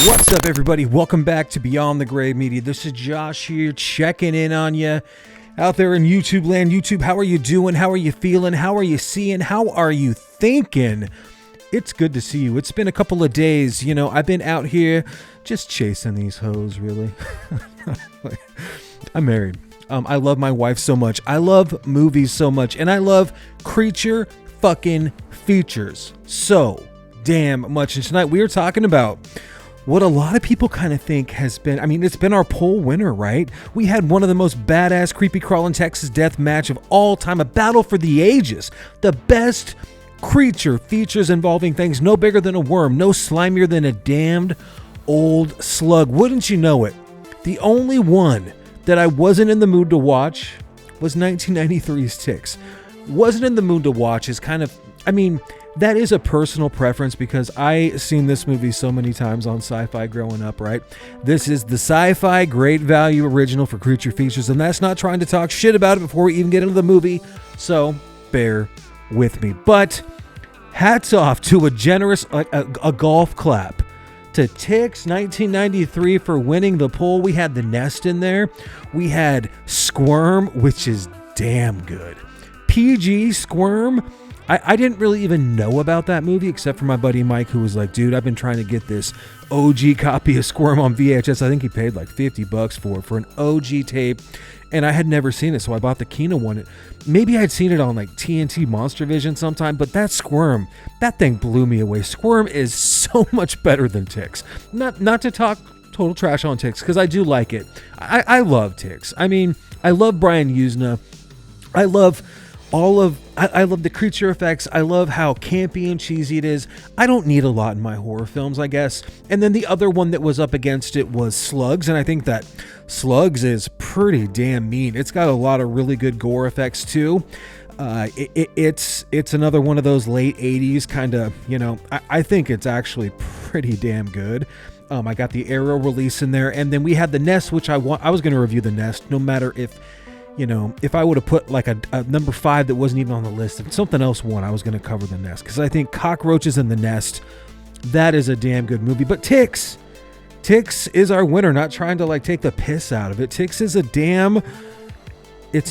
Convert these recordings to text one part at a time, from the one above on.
What's up, everybody? Welcome back to Beyond the Grave Media. This is Josh here, checking in on you out there in YouTube land. YouTube, how are you doing? How are you feeling? How are you seeing? How are you thinking? It's good to see you. It's been a couple of days. You know, I've been out here just chasing these hoes, really. I'm married. I love my wife so much. I love movies so much. And I love creature fucking features so damn much. And tonight we are talking about what a lot of people kind of think has been, it's been our poll winner, right? We had one of the most badass creepy crawling Texas death match of all time, a battle for the ages. The best creature features involving things no bigger than a worm, no slimier than a damned old slug. Wouldn't you know it? The only one that I wasn't in the mood to watch was 1993's Ticks. Wasn't in the mood to watch is kind of, that is a personal preference because I seen this movie so many times on Sci-Fi growing up, right? This is the Sci-Fi Great Value original for creature features, and that's not trying to talk shit about it before we even get into the movie, so bear with me. But hats off to a generous, a golf clap to Ticks 1993 for winning the poll. We had The Nest in there. We had Squirm, which is damn good. PG Squirm. I didn't really even know about that movie except for my buddy Mike, who was like, dude, I've been trying to get this OG copy of Squirm on VHS. I think he paid like $50 for an OG tape, and I had never seen it, so I bought the Kino one. Maybe I'd seen it on like TNT Monster Vision sometime, but that Squirm, that thing blew me away. Squirm is so much better than Ticks. Not to talk total trash on Ticks, because I do like it. I love Ticks. I love Brian Usna. I love the creature effects. I love how campy and cheesy it is. I don't need a lot in my horror films, I guess. And then the other one that was up against it was Slugs, and I think that Slugs is pretty damn mean. It's got a lot of really good gore effects too. It's another one of those late 80s kind of, I think it's actually pretty damn good. I got the Arrow release in there, and then we had The Nest, which I was going to review The Nest no matter if I would have put like a number 5 that wasn't even on the list, if something else won, I was going to cover The Nest, because I think Cockroaches in The Nest, that is a damn good movie. But Ticks is our winner, not trying to like take the piss out of it. Ticks is it's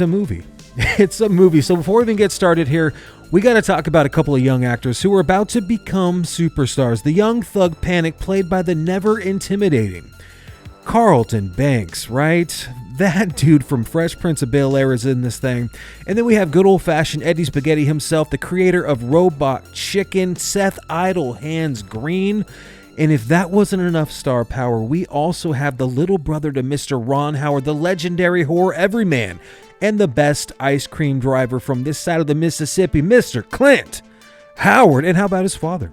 a movie. It's a movie. So before we even get started here, we got to talk about a couple of young actors who are about to become superstars. The young thug Panic, played by the never intimidating Carlton Banks, right? That dude from Fresh Prince of Bel-Air is in this thing. And then we have good old-fashioned Eddie Spaghetti himself, the creator of Robot Chicken, Seth Idle Hands Green. And if that wasn't enough star power, we also have the little brother to Mr. Ron Howard, the legendary horror everyman, and the best ice cream driver from this side of the Mississippi, Mr. Clint Howard. And how about his father?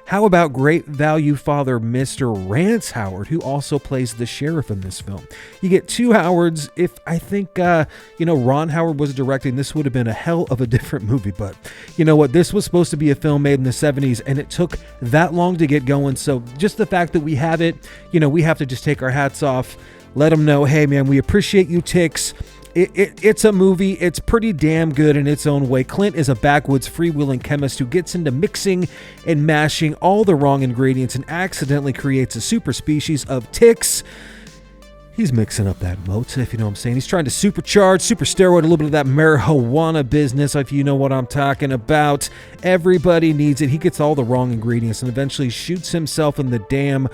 How about great value father, Mr. Rance Howard, who also plays the sheriff in this film? You get two Howards. If I think, Ron Howard was directing, this would have been a hell of a different movie. But you know what? This was supposed to be a film made in the 70s, and it took that long to get going. So just the fact that we have it, we have to just take our hats off, let them know, hey, man, we appreciate you, Ticks. It's a movie. It's pretty damn good in its own way. Clint is a backwoods freewheeling chemist who gets into mixing and mashing all the wrong ingredients and accidentally creates a super species of ticks. He's mixing up that moat, if you know what I'm saying. He's trying to supercharge, super steroid, a little bit of that marijuana business, if you know what I'm talking about. Everybody needs it. He gets all the wrong ingredients and eventually shoots himself in the damn...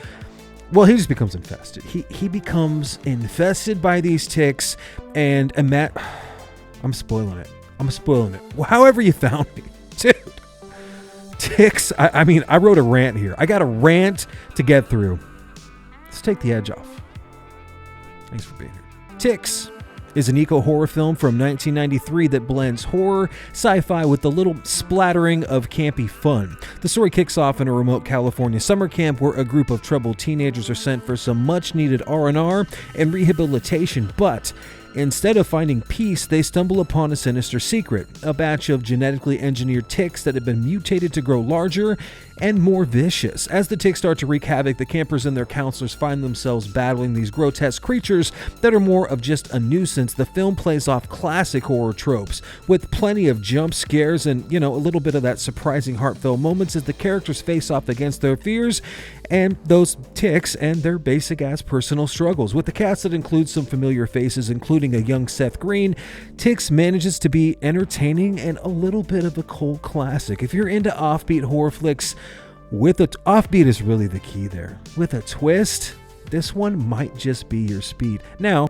Well, he just becomes infested. He becomes infested by these ticks, and I'm spoiling it. However you found me. Dude. Ticks, I wrote a rant here. I got a rant to get through. Let's take the edge off. Thanks for being here. Ticks is an eco-horror film from 1993 that blends horror, sci-fi with a little splattering of campy fun. The story kicks off in a remote California summer camp where a group of troubled teenagers are sent for some much-needed R&R and rehabilitation, but instead of finding peace, they stumble upon a sinister secret, a batch of genetically engineered ticks that have been mutated to grow larger and more vicious. As the ticks start to wreak havoc, the campers and their counselors find themselves battling these grotesque creatures that are more of just a nuisance. The film plays off classic horror tropes with plenty of jump scares and, a little bit of that surprising heartfelt moments as the characters face off against their fears and those ticks and their basic ass personal struggles. With the cast that includes some familiar faces, including a young Seth Green, Ticks manages to be entertaining and a little bit of a cult classic. If you're into offbeat horror flicks, offbeat is really the key there. With a twist, this one might just be your speed. Now,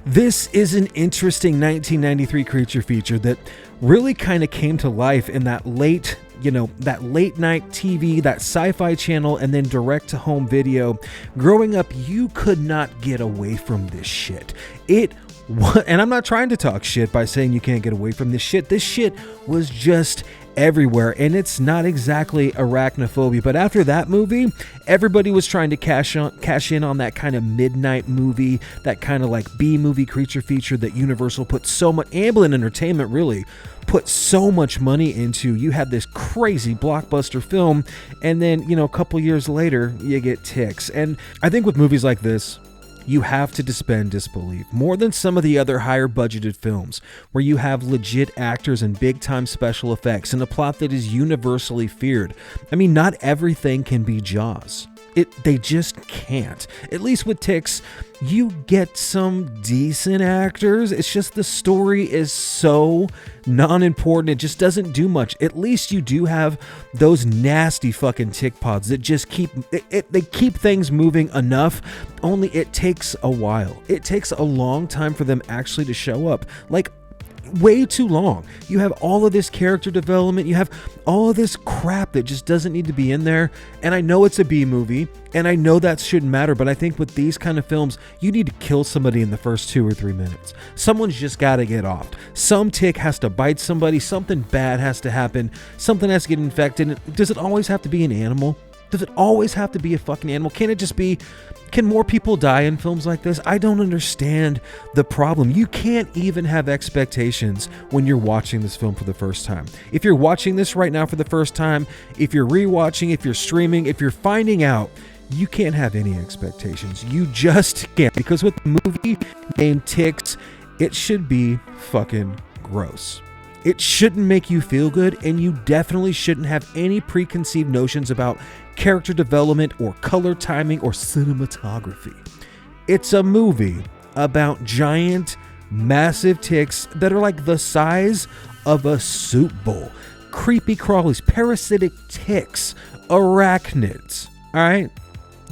this is an interesting 1993 creature feature that really kind of came to life in that late night TV, that Sci-Fi Channel, and then direct to home video. Growing up, you could not get away from this shit. And I'm not trying to talk shit by saying you can't get away from this shit. This shit was just everywhere, and it's not exactly arachnophobia. But after that movie, everybody was trying to cash in on that kind of midnight movie, that kind of like B-movie creature feature that Universal put so much, Amblin Entertainment really put so much money into. You had this crazy blockbuster film, and then, a couple years later, you get Ticks. And I think with movies like this, you have to suspend disbelief more than some of the other higher budgeted films where you have legit actors and big time special effects and a plot that is universally feared. I mean, not everything can be Jaws. They just can't. At least with Ticks, you get some decent actors. It's just the story is so non-important. It just doesn't do much. At least you do have those nasty fucking tick pods that just keep things moving enough. Only it takes a while. It takes a long time for them actually to show up. Like, way too long. You have all of this character development, you have all of this crap that just doesn't need to be in there. And I know it's a B movie, and I know that shouldn't matter, but I think with these kind of films, you need to kill somebody in the first 2 or 3 minutes. Someone's just got to get off. Some tick has to bite somebody, something bad has to happen, something has to get infected. Does it always have to be an animal? Does it always have to be a fucking animal? Can more people die in films like this? I don't understand the problem. You can't even have expectations when you're watching this film for the first time. If you're watching this right now for the first time, if you're rewatching, if you're streaming, if you're finding out, you can't have any expectations. You just can't. Because with the movie named Ticks, it should be fucking gross. It shouldn't make you feel good, and you definitely shouldn't have any preconceived notions about character development or color timing or cinematography. It's a movie about giant, massive ticks that are like the size of a soup bowl. Creepy crawlies, parasitic ticks, arachnids. All right?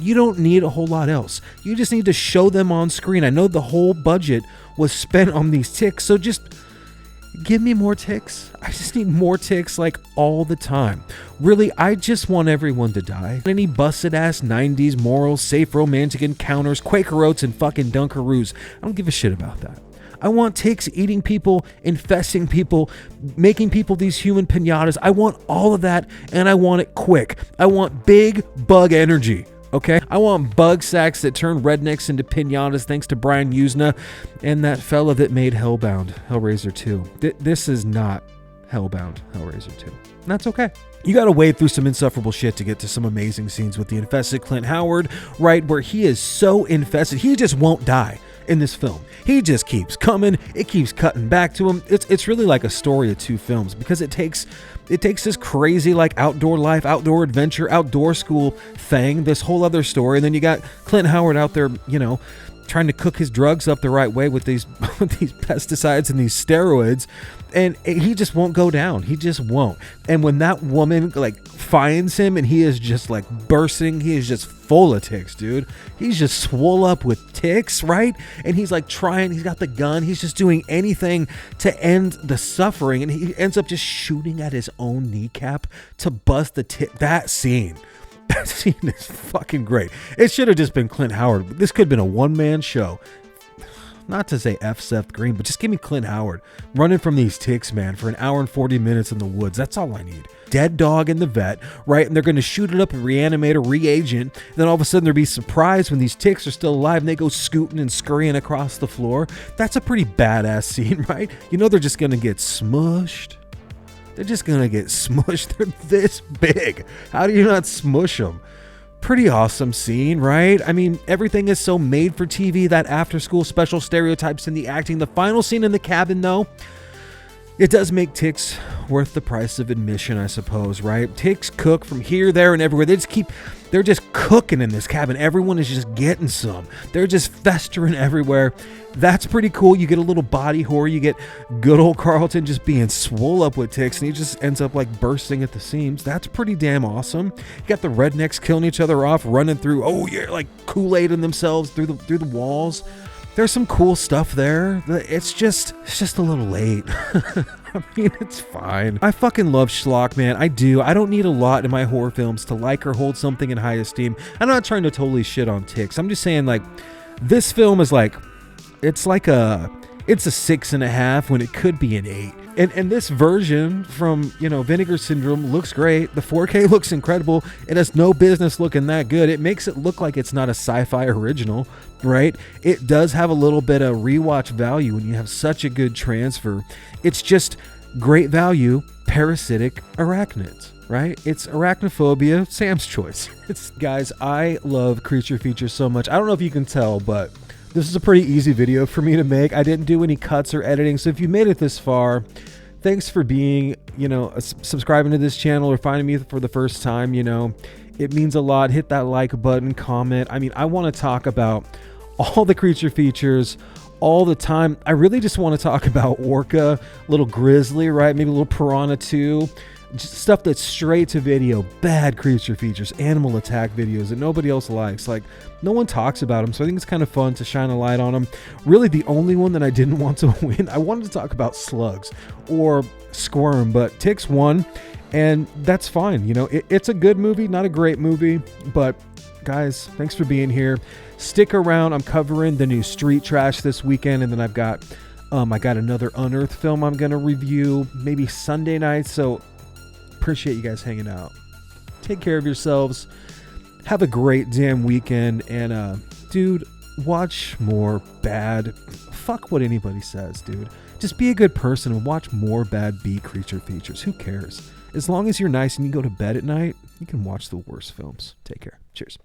You don't need a whole lot else. You just need to show them on screen. I know the whole budget was spent on these ticks, so just give me more ticks. I just need more ticks like all the time. Really, I just want everyone to die. Any busted ass 90s morals, safe romantic encounters, Quaker Oats, and fucking Dunkaroos. I don't give a shit about that. I want ticks eating people, infesting people, making people these human piñatas. I want all of that, and I want it quick. I want big bug energy. Okay, I want bug sacks that turn rednecks into piñatas thanks to Brian Usna and that fella that made Hellraiser 2. This is not Hellbound Hellraiser 2. And that's okay. You gotta wade through some insufferable shit to get to some amazing scenes with the infested Clint Howard, right, where he is so infested, he just won't die in this film. He just keeps coming, it keeps cutting back to him. It's really like a story of two films because it takes this crazy like outdoor life, outdoor adventure, outdoor school thing, this whole other story, and then you got Clint Howard out there, trying to cook his drugs up the right way with these pesticides and these steroids, and he just won't go down. He just won't. And when that woman like finds him and he is just like bursting, he is just full of ticks, dude. He's just swole up with ticks, right? And he's like he's got the gun, he's just doing anything to end the suffering, and he ends up just shooting at his own kneecap to bust the tick. That scene is fucking great. It should have just been Clint Howard. This could have been a one-man show. Not to say F Seth Green, but just give me Clint Howard running from these ticks, man, for an hour and 40 minutes in the woods. That's all I need. Dead dog in the vet, right? And they're going to shoot it up and reanimate a reagent. Then all of a sudden they'll be surprised when these ticks are still alive and they go scooting and scurrying across the floor. That's a pretty badass scene, right? They're just going to get smushed. they're just gonna get smushed. They're this big. How do you not smush them? Pretty awesome scene, right? I mean, everything is so made for TV, that after school special, stereotypes in the acting. The final scene in the cabin, though, it does make ticks worth the price of admission, I suppose, right? Ticks cook from here, there, and everywhere. They're just cooking in this cabin. Everyone is just getting some. They're just festering everywhere. That's pretty cool. You get a little body horror. You get good old Carlton just being swole up with ticks, and he just ends up like bursting at the seams. That's pretty damn awesome. You got the rednecks killing each other off, running through, oh yeah, like Kool-Aiding themselves through the walls. There's some cool stuff there. It's just a little late. I mean, it's fine. I fucking love schlock, man. I do. I don't need a lot in my horror films to like or hold something in high esteem. I'm not trying to totally shit on ticks. I'm just saying, like, this film is like, it's a 6.5 when it could be an 8. And this version from, Vinegar Syndrome looks great. The 4K looks incredible. It has no business looking that good. It makes it look like it's not a sci-fi original, right? It does have a little bit of rewatch value when you have such a good transfer. It's just great value, parasitic arachnids, right? It's arachnophobia, Sam's choice. Guys, I love creature features so much. I don't know if you can tell, but this is a pretty easy video for me to make. I didn't do any cuts or editing. So if you made it this far, thanks for being, subscribing to this channel or finding me for the first time. It means a lot. Hit that like button, comment. I mean, I want to talk about all the creature features all the time. I really just want to talk about orca, little grizzly, right? Maybe a little piranha too. Just stuff that's straight to video, bad creature features, animal attack videos that nobody else likes. Like, no one talks about them, so I think it's kind of fun to shine a light on them. Really, the only one that I didn't want to win, I wanted to talk about slugs or squirm, but ticks won, and that's fine. It's a good movie, not a great movie, but guys, thanks for being here. Stick around. I'm covering the new Street Trash this weekend, and then I got another Unearthed film I'm gonna review maybe Sunday night. So appreciate you guys hanging out. Take care of yourselves. Have a great damn weekend. And dude, watch more bad. Fuck what anybody says, dude. Just be a good person and watch more bad B creature features. Who cares? As long as you're nice and you go to bed at night, you can watch the worst films. Take care. Cheers.